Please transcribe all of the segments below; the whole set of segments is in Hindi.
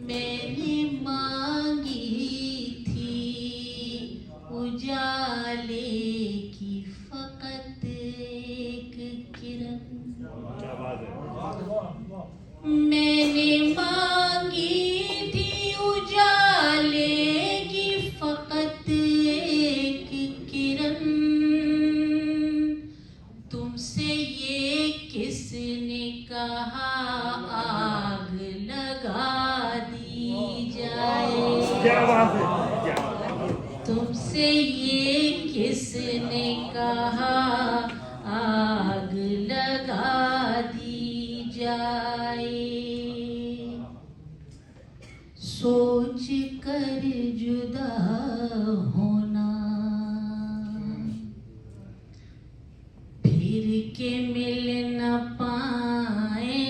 मैंने मांगी थी उजाले की फकत एक किरण। क्या बात है। मैंने मांगी थी उजाले की फकत एक किरण। तुमसे ये किसने कहा आग लगा दी जाए। क्या बात है। क्या तुमसे ये किसने कहा आग लगा दी जाए। सोच कर जुदा होना फिर के मिल न पाएंगे।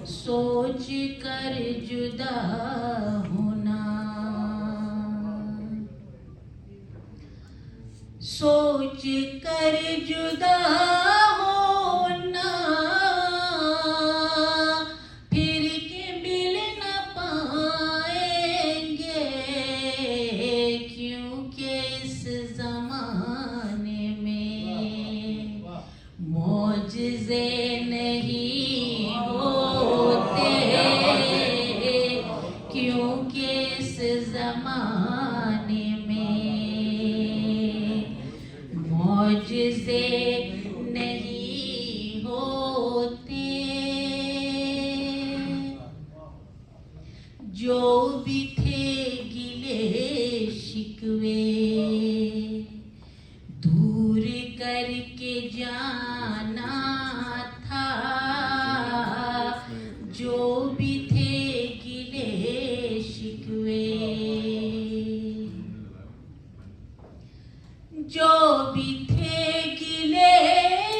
सोच कर जुदा होना, सोच कर जुदा होना फिर के मिल न पाएंगे। क्योंकि इस जमाने में मौजज़े नहीं होते। क्योंकि इस जमाने में मौजज़े नहीं होते। जो भी थे गिले शिकवे दूर करके जाना था। जो भी थे गिले शिकवे, जो भी थे गिले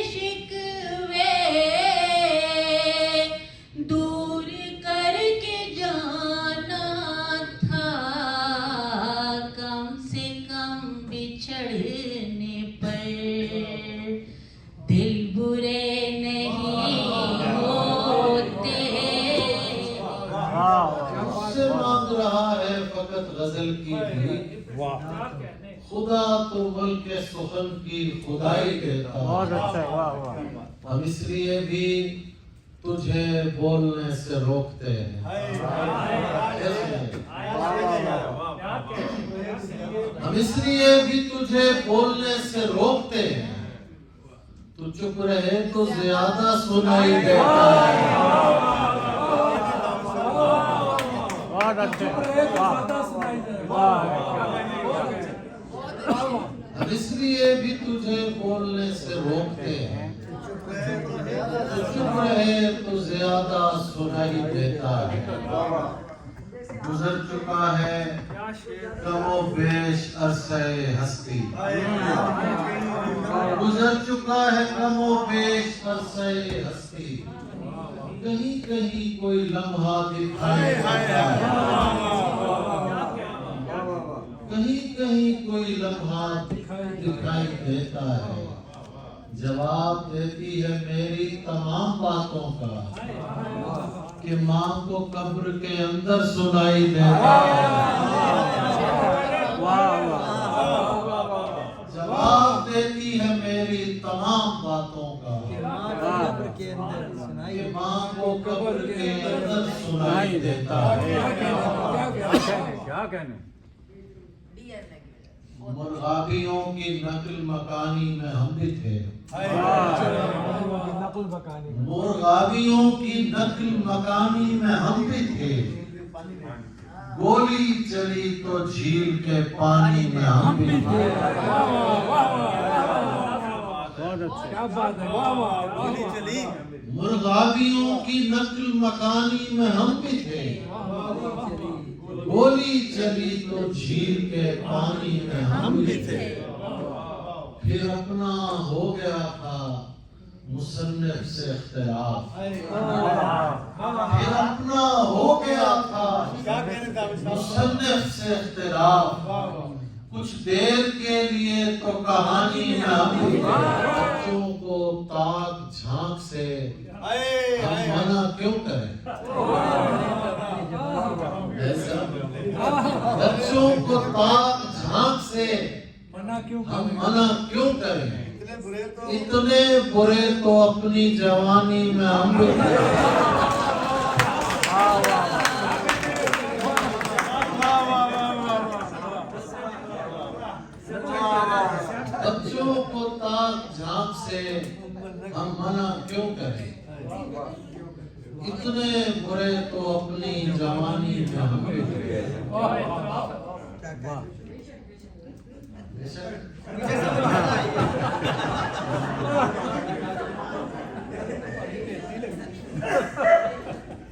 शिकवे दूर करके जाना था। कम से कम बिछड़ने पर दिल बुरे नहीं होते। मुझसे मांग रहा है फकत गजल की भीख। वाह। खुदा तो बल्कि सुखन की खुदाई देता। बहुत अच्छा। वाह वाह। हम इसलिए भी तुझे बोलने से रोकते हैं। हम इसलिए भी तुझे बोलने से रोकते हैं। तू चुप रहे तो ज्यादा सुनाई देता है। बहुत अच्छे। वाह। हम इसलिए भी तुझे बोलने से रोकते हैं। तू चुप रहे तो ज्यादा सुनाई देता है। गुजर चुका है कमो बेश अरसे हस्ती। गुजर चुका है कमो बेश अरसे हस्ती। कहीं कहीं कोई लम्हा दिखाई देता है। कहीं कहीं कोई लम्हा दिखाई देता है। जवाब देती है मेरी तमाम बातों का कि माँ को कब्र के अंदर सुनाई देता है। जवाब देती है मेरी तमाम बातों का कि माँ को कब्र के अंदर सुनाई देता है। क्या कहने। मुर्गाबियों की नकल मकानी में हम भी थे। मुर्गाबियों की नकल मकानी में हम भी थे। गोली चली तो झील के पानी में हम भी थे। क्या बात है। वाह वाह। गोली चली। मुर्गाबियों की नकल मकानी में हम भी थे। गोली चली तो झील के पानी में हम भी थे। फिर अपना हो गया था मुसन्निफ से इख्तिलाफ। फिर अपना हो गया था मुसन्निफ से इख्तिलाफ। कुछ देर के लिए तो कहानी में हम भी थे। बच्चों को ताक झांक से हम मना क्यों करें? ऐसा बच्चों को ताक झांक से मना क्यों हम मना क्यों करें? इतने बुरे तो अपनी जवानी में हम भी बच्चों को ताक झांक से हम मना क्यों करें? इतने बुरे तो अपनी जवानी में हम भी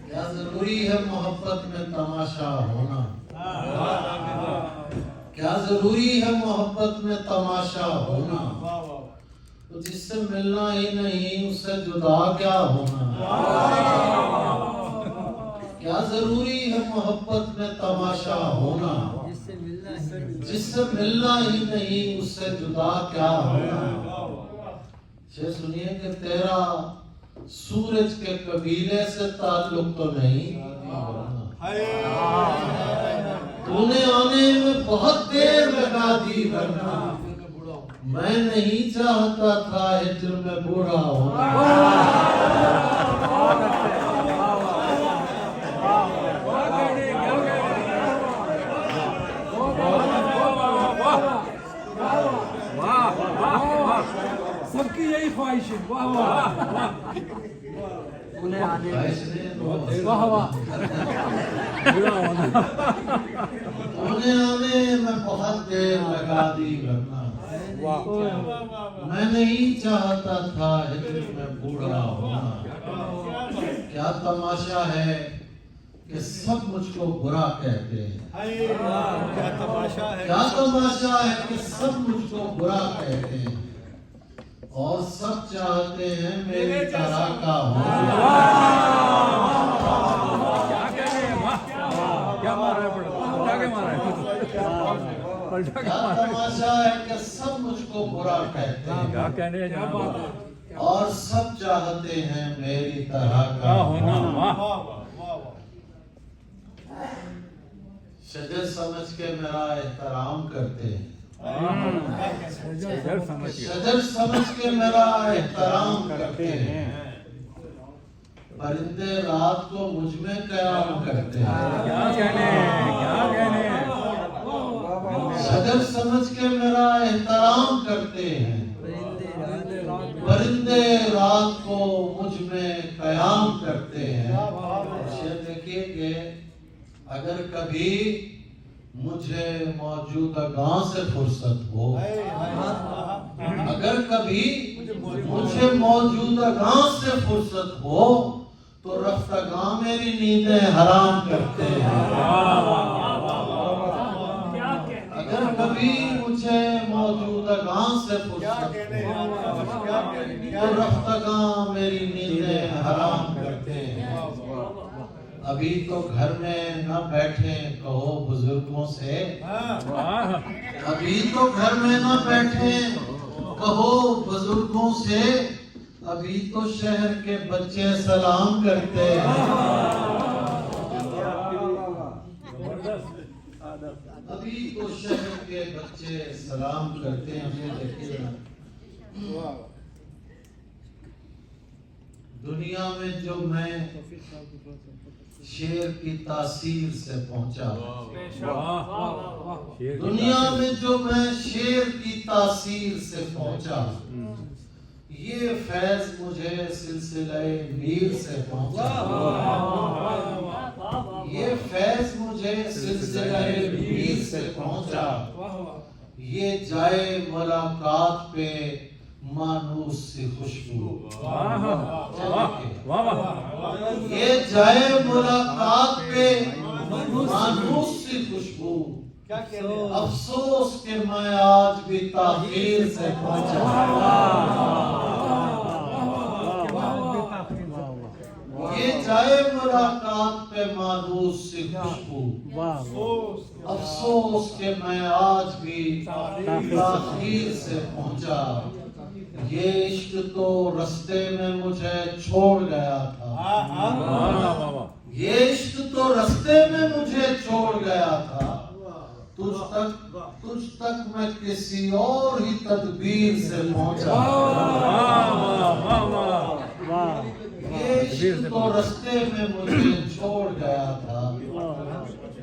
क्या जरूरी है मोहब्बत में तमाशा होना? क्या जरूरी है मोहब्बत में तमाशा होना? तो जिससे मिलना ही नहीं उससे जुदा क्या होना? क्या जरूरी है मोहब्बत में तमाशा होना? जिससे मिलना ही नहीं उससे जुदा क्या होना? सुनिए कि तेरा सूरज के कबीले से ताल्लुक तो नहीं, तूने आने में बहुत देर लगा दी, वरना मैं नहीं चाहता था हिज्र में बूढ़ा होना। सबकी यही ख्वाहिश है। वाह वाह उन्हें आने वाह वाह उन्हें आने में बहुत देर लगा दी, वरना मैं नहीं चाहता था हिज्र में बूढ़ा होना। क्या तमाशा है कि सब मुझको बुरा कहते हैं। क्या तमाशा है, क्या तमाशा है कि सब मुझको बुरा कहते हैं और सब चाहते हैं मेरी तरह का होना। क्या मारा है, पलटा के मारा है, पलटा के क्या मारा है। तमाशा है कि सब मुझको बुरा कहते हैं क्या कहने क्या बात है, और सब चाहते हैं मेरी तरह का होना। वाह शजर समझ के मेरा एहतराम करते हैं, शजर समझ के मेरा एहतराम करते हैं। परिंदे रात को मुझ में कयाम करते हैं। क्या कहने शजर समझ के मेरा एहतराम करते हैं। परिंदे रात को मुझ में कयाम करते हैं। देखिए कि अगर कभी मुझे मौजूदा से फुर्सत हो, अगर कभी मुझे मौजूदा से फुर्सत हो तो रफ्तागा मेरी नींदें हराम करते हैं। अगर कभी मुझे मौजूदा से फुर्सत हो तो रफ्तागा मेरी नींदें हराम करते हैं। अभी तो घर में न बैठे कहो बुजुर्गों से, अभी तो घर में न बैठे कहो बुजुर्गों से, अभी तो शहर के बच्चे सलाम करते हैं। अभी तो शहर के बच्चे सलाम करते हैं। देखिए ना, दुनिया में जो मैं शेर की तासीर से पहुंचा, दुनिया में जो मैं शेर की तासीर से पहुंचा, ये फैज मुझे सिलसिले मीर से पहुंचा। ये फैज मुझे सिलसिले मीर से पहुंचा। ये जाए मुलाकात पे मानूस सी खुशबू, ये जाए मुलाकात पे मानूस सी खुशबू। अफसोस के मैं आज भी ताखीर से पहुंचा। ये जाए मुलाकात पे मानूस सी खुशबू। अफसोस के मैं आज भी ताखीर से पहुंचा। ये इश्क तो रास्ते में मुझे छोड़ गया था। ये इश्क तो रास्ते में मुझे छोड़ गया था। तुझ तक मैं किसी और ही तदबीर से पहुंचा। ये इश्क तो रास्ते में मुझे छोड़ गया था।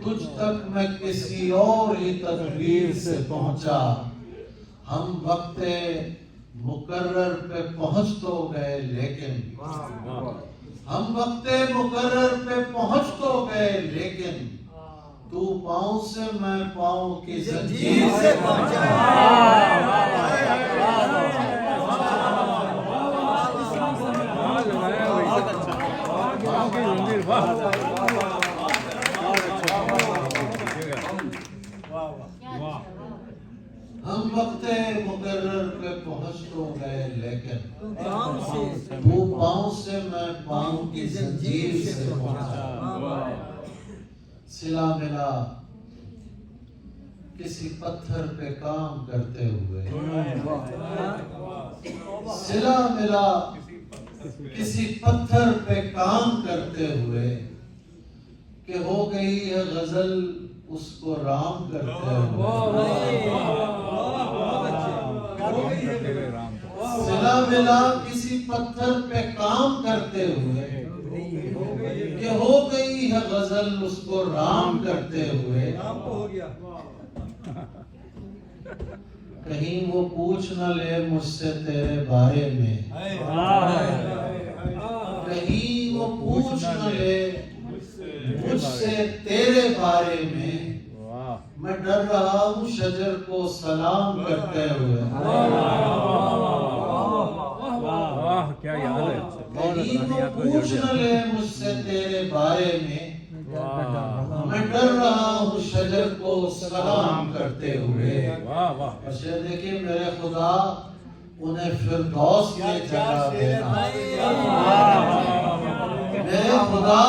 तुझ तक मैं किसी और ही तदबीर से पहुंचा। हम वक्ते मुकर्रर पे पहुंच तो गए लेकिन हम वक्ते मुकर्रर पे पहुंच तो गए लेकिन तू पाँव से मैं पाँव की जंजीर से पहुंचा। हम वक्ते मुकर्रर पे पहुंच तो गए लेकिन तू पाँव से मैं पाँव की जंजीर से पहुंचा। सिला मिला किसी पत्थर पे काम करते हुए। सिला मिला किसी पत्थर पे काम करते हुए कि हो गई है गजल उसको राम करते हुए। सिला मिला किसी पत्थर पे काम करते हुए कि हो गई है गजल उसको राम करते हुए। कहीं वो पूछ न ले मुझसे तेरे बारे में। कहीं वो पूछ न ले मुझसे तेरे बारे में। मैं डर रहा हूँ शजर को सलाम करते हुए। क्या याद है। कहीं वो पूछ न ले मुझसे तेरे बारे में। मैं डर रहा हूँ शजर को सलाम करते हुए। अच्छा देखिए मेरे खुदा उन्हें फिरदौस में जगह देना। मेरे खुदा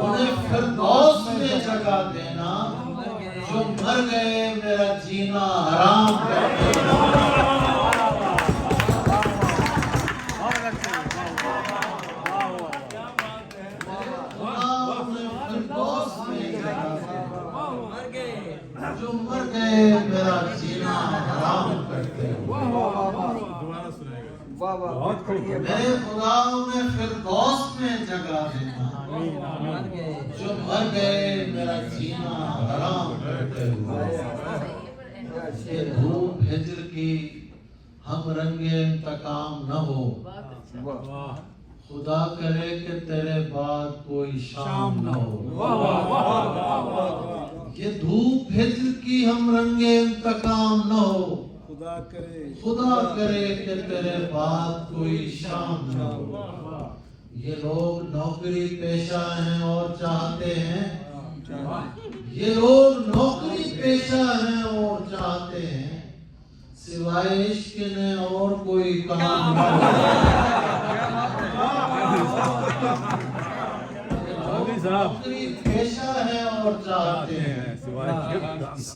उन्हें फिरदौस में जगह देना। जो मर गए मेरा जीना हराम कर देना। जो मर गए मेरा जीना हराम करते हुए। मेरे खुदा में फिरदौस में जगह देना। जो मर गए मेरा जीना हराम करते हुए। ये धूप हिजर की हम रंगे इंतकाम न हो। खुदा करे कि तेरे बाद कोई शाम न हो। ये धूप हिजर की हम रंगे इंतकाम न हो। खुदा करे कि तेरे बाद कोई शाम न हो। ये लोग नौकरी पेशा हैं और चाहते हैं। ये लोग नौकरी पेशा हैं और चाहते हैं सिवाय इश्क ने और कोई काम नौकरी पेशा है और चाहते हैं